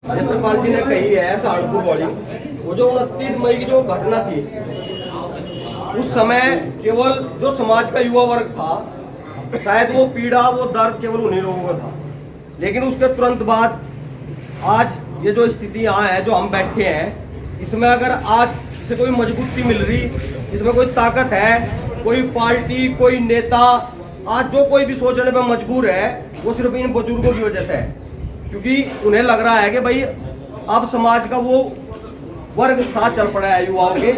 सत्यपाल जी ने कही है सहारनपुर वाली, वो जो 29 मई की जो घटना थी, उस समय केवल जो समाज का युवा वर्ग था, शायद वो पीड़ा वो दर्द केवल उन्हीं लोगों का था। लेकिन उसके तुरंत बाद आज ये जो स्थिति यहाँ है, जो हम बैठे हैं, इसमें अगर आज इसे कोई मजबूती मिल रही, इसमें कोई ताकत है, कोई पार्टी, कोई नेता, आज जो कोई भी सोचने पर मजबूर है, वो सिर्फ इन बुजुर्गों की वजह से है। क्योंकि उन्हें लग रहा है कि भाई अब समाज का वो वर्ग साथ चल पड़ा है युवाओं के,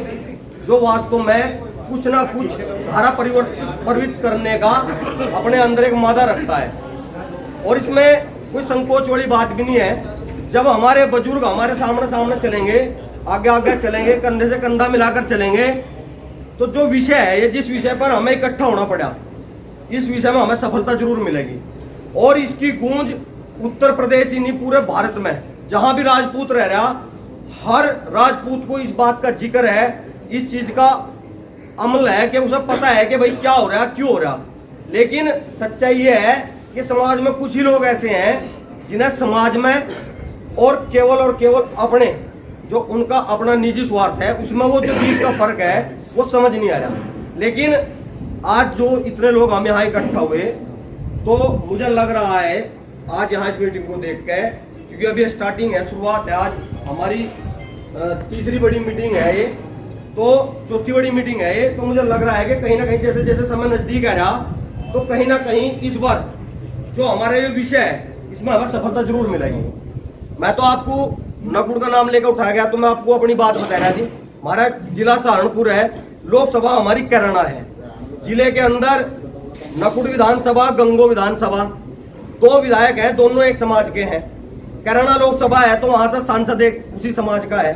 जो वास्तव में कुछ ना कुछ धारा परिवर्तित करने का अपने अंदर एक मादा रखता है। और इसमें कोई संकोच वाली बात भी नहीं है। जब हमारे बुजुर्ग हमारे सामने चलेंगे, आगे आगे चलेंगे, कंधे से कंधा मिलाकर चलेंगे, तो जो विषय है, ये जिस विषय पर हमें इकट्ठा होना पड़ा, इस विषय में हमें सफलता जरूर मिलेगी। और इसकी गूंज उत्तर प्रदेश ही नहीं, पूरे भारत में जहां भी राजपूत रह रहा, हर राजपूत को इस बात का जिक्र है, इस चीज का अमल है कि उसे पता है कि भाई क्या हो रहा है, क्यों हो रहा। लेकिन सच्चाई ये है कि समाज में कुछ ही लोग ऐसे हैं जिन्हें समाज में और केवल अपने जो उनका अपना निजी स्वार्थ है, उसमें वो जो चीज का फर्क है वो समझ नहीं आ रहा। लेकिन आज जो इतने लोग हम यहाँ इकट्ठा हुए, तो मुझे लग रहा है आज यहाँ इस मीटिंग को देख के, क्योंकि अभी स्टार्टिंग है, शुरुआत है, आज हमारी तीसरी बड़ी मीटिंग है ये, तो चौथी बड़ी मीटिंग है ये, तो मुझे लग रहा है कि कहीं ना कहीं जैसे जैसे समय नजदीक आ रहा, तो कहीं ना कहीं इस बार जो हमारा ये विषय है, इसमें हमें सफलता जरूर मिलेगी। मैं तो आपको नकुड़ का नाम लेकर उठा गया, तो मैं आपको अपनी बात बता रहा थी। हमारा जिला सहारनपुर है, लोकसभा हमारी कैराना है, जिले के अंदर नकुड़ विधानसभा, गंगो विधानसभा, दो विधायक हैं, दोनों एक समाज के हैं। कैराना लोकसभा है तो वहां से सांसद एक उसी समाज का है।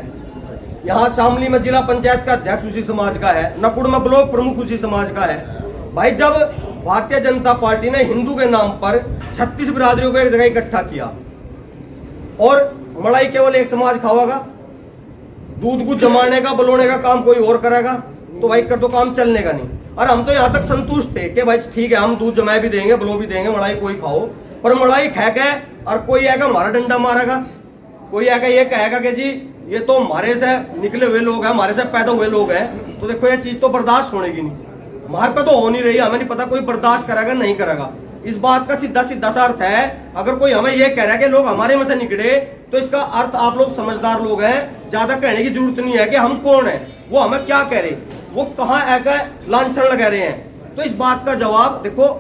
यहाँ शामली में जिला पंचायत का अध्यक्ष उसी समाज का है, नकुड़ में ब्लॉक प्रमुख उसी समाज का है। भाई जब भारतीय जनता पार्टी ने हिंदू के नाम पर 36 बिरादरियों को एक जगह इकट्ठा किया और मलाई केवल एक समाज खावागा, दूध को जमाने का बलोने का काम कोई और करेगा, तो भाई कर तो काम चलने का नहीं। और हम तो यहाँ तक संतुष्ट थे कि भाई ठीक है, हम दूध जमाए भी देंगे, बलो भी देंगे, मलाई कोई खाओ, पर मलाई खा के और कोई आएगा हमारा डंडा मारेगा, कोई आएगा ये कहेगा कि जी ये तो हमारे से निकले हुए लोग हैं, हमारे से पैदा हुए लोग हैं, तो देखो ये चीज तो बर्दाश्त होनेगी नहीं, हमारे पे तो हो नहीं रही, हमें नहीं पता कोई बर्दाश्त करेगा नहीं करेगा। इस बात का सीधा सीधा सा अर्थ है, अगर कोई हमें ये कह रहा है कि लोग हमारे में से निकले, तो इसका अर्थ आप लोग समझदार लोग हैं, ज्यादा कहने की जरूरत नहीं है कि हम कौन है, वो हमें क्या कह रहे, वो कहाँ आकर लांछन लगा रहे हैं। तो इस बात का जवाब देखो,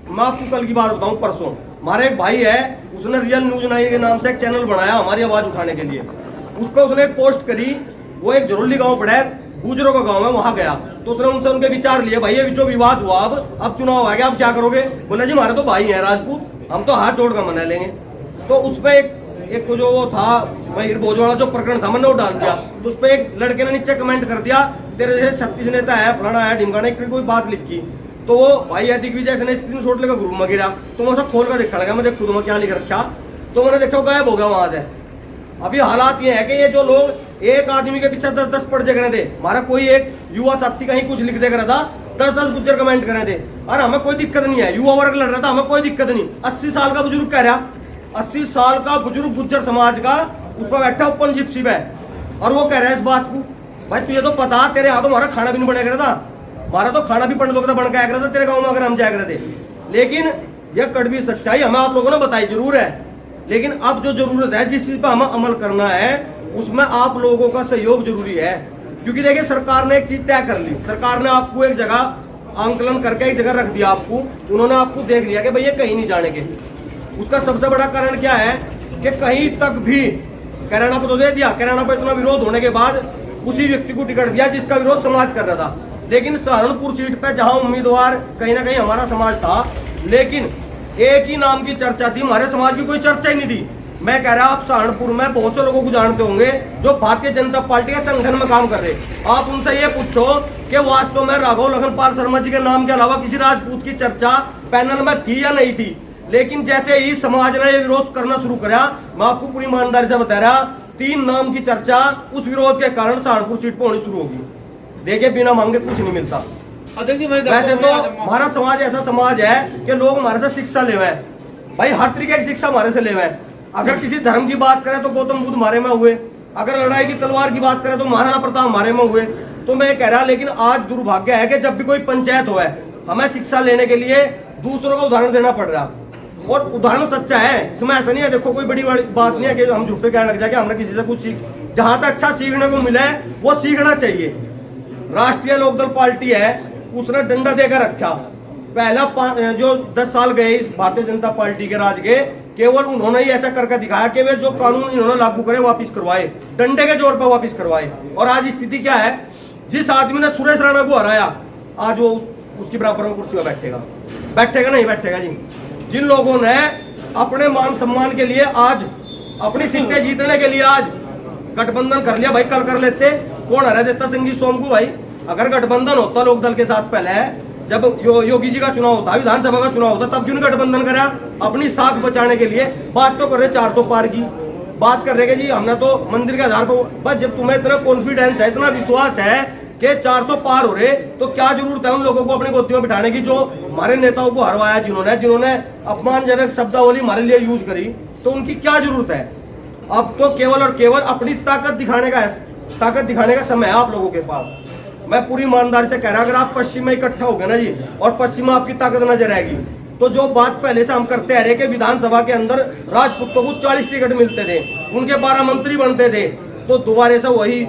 मैं आपको कल की बात बताऊं, परसों हमारे एक भाई है, उसने रियल न्यूज 9 के नाम से एक चैनल बनाया हमारी आवाज उठाने के लिए। उस पर उसने एक पोस्ट करी, वो एक जरोली गांव पड़ा है, गुजरों का गांव है, वहां गया तो उसने उनसे उनके विचार लिए, भाई ये जो विवाद हुआ, अब चुनाव आ गया, अब क्या करोगे। बोले जी हमारे तो भाई हैं राजपूत, हम तो हाथ जोड़ कर मना लेंगे। तो उस पर एक जो वो था भाई भोजवाड़ा जो प्रकरण था, मैंने वो डाल दिया, तो उस पर एक लड़के ने नीचे कमेंट कर दिया, तेरे जैसे 36 नेता है, फलाना है, ढिमकाना है, कोई बात लिखी। तो वो भाई दिग्विजय ने स्क्रीन शॉट लेकर ग्रुप में गिरा, तो मैं उसे खोल कर देखने लगा, मुझे खुद में क्या लिख रखा, तो मैंने देखा गायब हो गया वहां से। अभी हालात ये है कि ये जो लोग एक आदमी के पीछे 10-10 पर्चे करे थे, हमारा कोई एक युवा साथी कहीं कुछ लिख दे कर था, 10-10 गुज्जर कमेंट करे थे, और हमें कोई दिक्कत नहीं है, युवा वर्ग लड़ रहा था, हमें कोई दिक्कत नहीं। 80 साल का बुजुर्ग कह रहा, 80 साल का बुजुर्ग गुज्जर समाज का, उस पर बैठा ओपन जिप्सी पे, और वो कह रहा है इस बात को, भाई तुझे तो पता, तेरे यहाँ तो हमारा खाना भी नहीं बना कर था, हमारा तो खाना भी पंडित लोग बन के आया करता तेरे गाँव में अगर हम जाया करते। लेकिन यह कड़वी सच्चाई हमें आप लोगों ने बताई जरूर है, लेकिन अब जो जरूरत है, जिस चीज पर हमें अमल करना है, उसमें आप लोगों का सहयोग जरूरी है। क्योंकि देखिए सरकार ने एक चीज तय कर ली, सरकार ने आपको एक जगह आंकलन करके एक जगह रख दिया, आपको उन्होंने आपको देख लिया कि भाई ये कहीं नहीं जानेंगे। उसका सबसे बड़ा कारण क्या है कि कहीं तक भी कैराना को तो दे दिया, कैराना पर इतना विरोध होने के बाद उसी व्यक्ति को टिकट दिया जिसका विरोध समाज कर रहा था। लेकिन सहारनपुर सीट पे जहां उम्मीदवार कहीं ना कहीं हमारा समाज था, लेकिन एक ही नाम की चर्चा थी, हमारे समाज की कोई चर्चा ही नहीं थी। मैं कह रहा आप सहारनपुर में बहुत से लोगों को जानते होंगे जो भारतीय जनता पार्टी के संगठन में काम कर रहे, आप उनसे ये पूछो कि वास्तव में राघव लखनपाल शर्मा जी के नाम के अलावा किसी राजपूत की चर्चा पैनल में थी या नहीं थी। लेकिन जैसे ही समाज ने विरोध करना शुरू करा, मैं आपको पूरी ईमानदारी से बता रहा, 3 नाम की चर्चा उस विरोध के कारण सहारनपुर सीट पर होनी शुरू होगी। देखिए बिना मांगे कुछ नहीं मिलता। वैसे तो हमारा समाज ऐसा समाज है कि लोग हमारे से शिक्षा ले, भाई हर तरीके की शिक्षा हमारे से ले, अगर किसी धर्म की बात करें तो गौतम बुद्ध हमारे में हुए, अगर लड़ाई की तलवार की बात करें तो महाराणा प्रताप हमारे में हुए। तो मैं कह रहा, लेकिन आज दुर्भाग्य है कि जब भी कोई पंचायत हो हमें शिक्षा लेने के लिए दूसरों का उदाहरण देना पड़ रहा, और उदाहरण सच्चा है, इसमें ऐसा नहीं है। देखो कोई बड़ी बात नहीं है कि हम झूठे कहने लग जाए कि हमने किसी से कुछ सीख, जहां तक अच्छा सीखने को मिला है वो सीखना चाहिए। राष्ट्रीय लोकदल पार्टी है, उसने डंडा देकर रखा। पहला जो 10 साल गए इस भारतीय जनता पार्टी के राज के, केवल उन्होंने ही ऐसा करके दिखाया कि वे जो कानून इन्होंने लागू करे वापिस करवाए, डंडे के जोर पर वापिस करवाए। और आज स्थिति क्या है, जिस आदमी ने सुरेश राणा को हराया, आज वो उसकी बराबर में कुर्सी पर बैठेगा नहीं बैठेगा जी। जिन लोगों ने अपने मान सम्मान के लिए, आज अपनी सीटें जीतने के लिए आज गठबंधन कर लिया, भाई कल कर लेते, कौन हरा देता संगीत सोम को? भाई अगर गठबंधन होता लोकदल के साथ, पहले जब योगी जी का चुनाव होता, विधानसभा का चुनाव होता, तब क्यों गठबंधन करा? अपनी साख बचाने के लिए। बात तो कर रहे 400 पार की बात कर रहे कि जी हमने तो मंदिर के आधार पर, बस जब तुम्हें इतना कॉन्फिडेंस है, इतना विश्वास है कि 400 पार हो रहे, तो क्या जरूरत है उन लोगों को अपनी गोदी में बिठाने की जो हमारे नेताओं को हरवाया, जिन्होंने अपमानजनक शब्दावली हमारे लिए यूज करी, तो उनकी क्या जरूरत है? अब तो केवल और केवल अपनी ताकत दिखाने का समय है आप लोगों के पास। मैं पूरी ईमानदारी से कह रहा, अगर आप पश्चिम में इकट्ठा हो गए ना जी, और पश्चिम में आपकी ताकत नजर आएगी, तो जो बात पहले से हम करते आ रहे कि विधानसभा के अंदर राजपूतों को 40 टिकट मिलते थे, उनके 12 मंत्री बनते थे, तो दोबारा से वही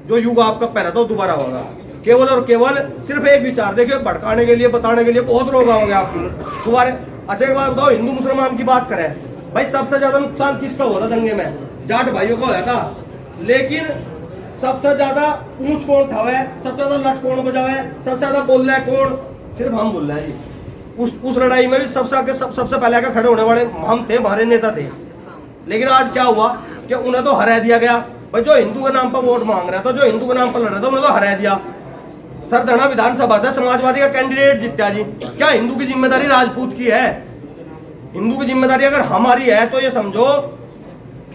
जो युग आपका पहला था दोबारा होगा। केवल और केवल सिर्फ एक विचार, देखिए भड़काने के लिए, बताने के लिए बहुत लोग आओगे आपको दोबारा। अच्छा एक बात बताओ, हिंदू मुसलमान की बात करें, भाई सबसे ज्यादा नुकसान किसका हुआ था दंगे में? जाट भाइयों का हुआ था। लेकिन सबसे ज्यादा पूंछ कौन उठावा है, सबसे ज्यादा लट कौन बजावा है, सबसे ज्यादा बोल रहा है कौन? सिर्फ हम बोल रहे हैं जी। उस लड़ाई में भी सबसे पहले आकर खड़े होने वाले हम थे, हमारे नेता थे। लेकिन आज क्या हुआ कि उन्हें तो हरा दिया गया। भाई जो हिंदू के नाम पर वोट मांग रहा था, जो हिंदू के नाम पर लड़ रहा था, उन्हें तो हरा दिया। सरधना विधानसभा से समाजवादी का कैंडिडेट जीता जी। क्या हिंदू की जिम्मेदारी राजपूत की है? हिंदू की जिम्मेदारी अगर हमारी है तो ये समझो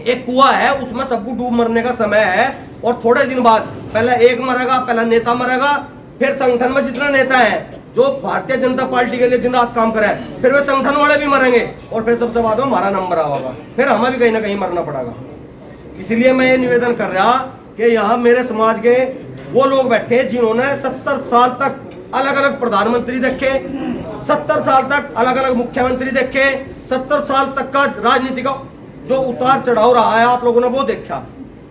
एक कुआं है, उसमें सबको डूब मरने का समय है। और थोड़े दिन बाद पहले एक मरेगा, पहला नेता मरेगा, फिर संगठन में जितने नेता हैं जो भारतीय जनता पार्टी के लिए दिन रात काम करे, फिर वे संगठन वाले भी मरेंगे, और फिर सबसे बाद में हमारा नंबर आएगा, फिर हमें भी कहीं ना कहीं मरना पड़ेगा। इसलिए मैं ये निवेदन कर रहा कि यहाँ मेरे समाज के वो लोग बैठे जिन्होंने 70 साल तक अलग अलग प्रधानमंत्री देखे, 70 साल तक अलग अलग मुख्यमंत्री देखे, 70 साल तक का राजनीति का जो उतार चढ़ाव रहा है आप लोगों ने वो देखा।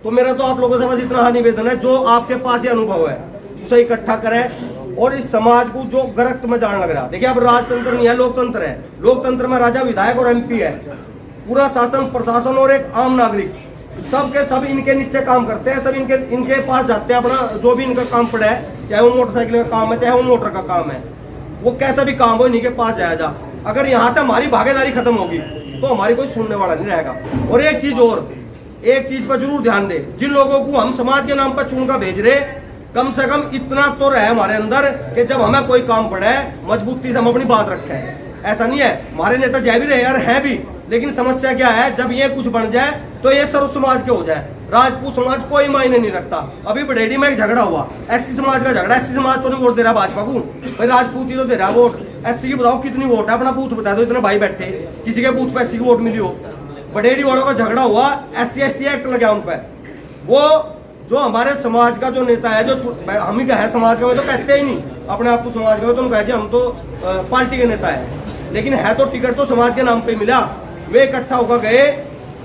तो मेरा तो आप लोगों से बस इतना निवेदन है, जो आपके पास ये अनुभव है उसे इकट्ठा करें और इस समाज को जो गर्त में जाने लग रहा। देखिए अब राजतंत्र नहीं है, लोकतंत्र है। लोकतंत्र में राजा, विधायक और MP है, पूरा शासन प्रशासन और एक आम नागरिक सब के सब इनके नीचे काम करते हैं, सब इनके पास जाते हैं। अपना जो भी इनका काम पड़ा है, चाहे वो मोटरसाइकिल का काम है, चाहे वो मोटर का काम है, वो कैसा भी काम हो इन्हीं के पास जाया जा। अगर यहाँ से हमारी भागीदारी खत्म होगी तो हमारी कोई सुनने वाला नहीं रहेगा। और एक चीज पर जरूर ध्यान दे, जिन लोगों को हम समाज के नाम पर चुनकर भेज रहे, कम से कम इतना तो रहे हमारे अंदर कि जब हमें कोई काम पड़े मजबूती से हम अपनी बात रखें। ऐसा नहीं है, हमारे नेता जय भी रहे यार, है भी, लेकिन समस्या क्या है, जब ये कुछ बन जाए तो ये सर्व समाज के हो जाए। राजपूत समाज कोई मायने नहीं रखता। अभी बड़ेड़ी में एक झगड़ा हुआ, SC समाज का झगड़ा, SC समाज तो नहीं वोट दे रहा भाजपा को, भाई राजपूत ही तो दे रहा वोट। SC की बताओ कितनी वोट है, अपना बूथ बता दो, इतने भाई बैठे, किसी के बूथ पे SC की वोट मिली हो। बड़ेड़ी वालों का झगड़ा हुआ, SC/ST एक्ट लगा उन पर। वो जो हमारे समाज का जो नेता है, जो हम ही का है समाज का, वो तो कहते ही नहीं अपने आप को समाज का, तो हम कहते हम तो पार्टी के नेता है, लेकिन है तो टिकट तो समाज के नाम पे मिला। वे इकट्ठा होकर गए,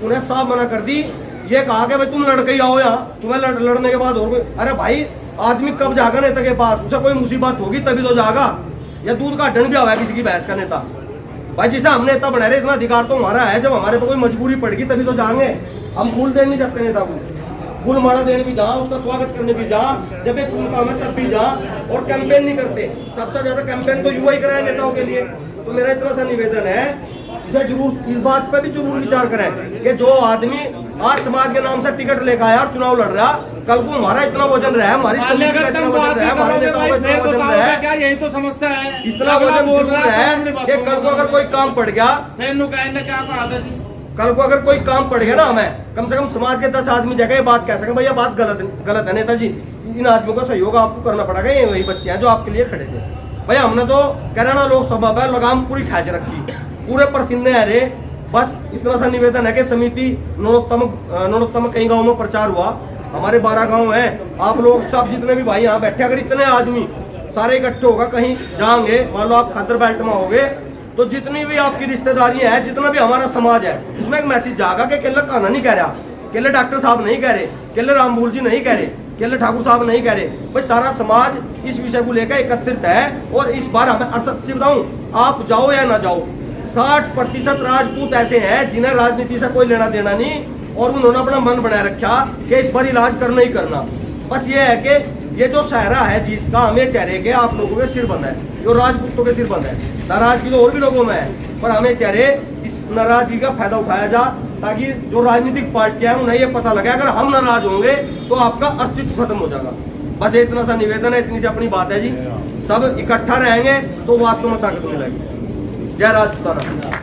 उन्हें साफ मना कर दी, ये कहा कि भाई तुम लड़के ही आओ यहाँ, तुम्हें लड़ने के बाद और कोई। अरे भाई आदमी कब जाएगा नेता के पास? उसे कोई मुसीबत होगी तभी तो जाएगा, या दूध का ढंड भी आवा किसी की बहस का नेता। भाई जिसे हम नेता बना रहे, इतना अधिकार तो हमारा है, जब हमारे पे कोई मजबूरी पड़ेगी तभी तो जाएंगे। हम फूल देने नहीं जाते नेता को, फूल माला देने भी जा, उसका स्वागत करने भी जा, जब ये चुन काम है तब भी जा, और कैंपेन नहीं करते। सबसे ज्यादा कैंपेन तो युवा ही कराए नेताओं के लिए। तो मेरा इतना सा निवेदन है, इसे जरूर इस बात पर भी जरूर विचार करें कि जो आदमी आज समाज के नाम से टिकट लेकर आया और चुनाव लड़ रहा, कल को हमारा इतना वजन रहा है, हमारी समिति का इतना वजन रहा है, हमारे नेताओं का इतना वजन रहा है, क्या यही तो समस्या है, इतना वजन जरूर है कि कल को अगर कोई काम पड़ गया, कल को अगर कोई काम पड़ गया ना, हमें कम से कम समाज के 10 आदमी जगह ये बात कह सकें, भाई ये बात गलत है नेताजी, इन आदमियों का सहयोग आपको करना पड़ेगा। ये वही बच्चे हैं जो आपके लिए खड़े थे। भाई हमने तो कैराना लोकसभा पर लगाम पूरी खींच रखी, पूरे पसीने आ रहे, बस इतना सा निवेदन है कि समिति न्यूनतम कई गाँव में प्रचार हुआ, हमारे 12 गांव हैं, आप लोग सब जितने भी भाई यहाँ बैठे, अगर इतने आदमी सारे इकट्ठे होगा कहीं जाएंगे, मान लो आप खद्दर बेल्ट में होगे, तो जितनी भी आपकी रिश्तेदारी है, जितना भी हमारा समाज है, इसमें एक मैसेज जाएगा कि केले काना नहीं कह रहा, केले डॉक्टर साहब नहीं कह रहे, केले रामबूल जी नहीं कह रहे, केले ठाकुर साहब नहीं कह रहे, भाई सारा समाज इस विषय को लेकर एकत्रित है। और इस बार हमें सच्ची बताऊं, आप जाओ या ना जाओ, 60% राजपूत ऐसे हैं जिन्हें राजनीति से कोई लेना देना नहीं, और उन्होंने अपना मन बनाए रखा कि इस बार इलाज करना ही करना। बस ये है कि ये जो सहरा है जीत का, हमें चेहरे के आप लोगों के सिर बंद है, जो राजपूतों के सिर बंद है, नाराजगी तो और भी लोगों में है, पर हमें चेहरे इस नाराजगी का फायदा उठाया जा, ताकि जो राजनीतिक पार्टियां हैं उन्हें ये पता लगे अगर हम नाराज होंगे तो आपका अस्तित्व खत्म हो जाएगा। बस इतना सा निवेदन है, इतनी सी अपनी बात है जी। सब इकट्ठा रहेंगे तो वास्तव में ताकत मिलेगी। जय राजपूताना।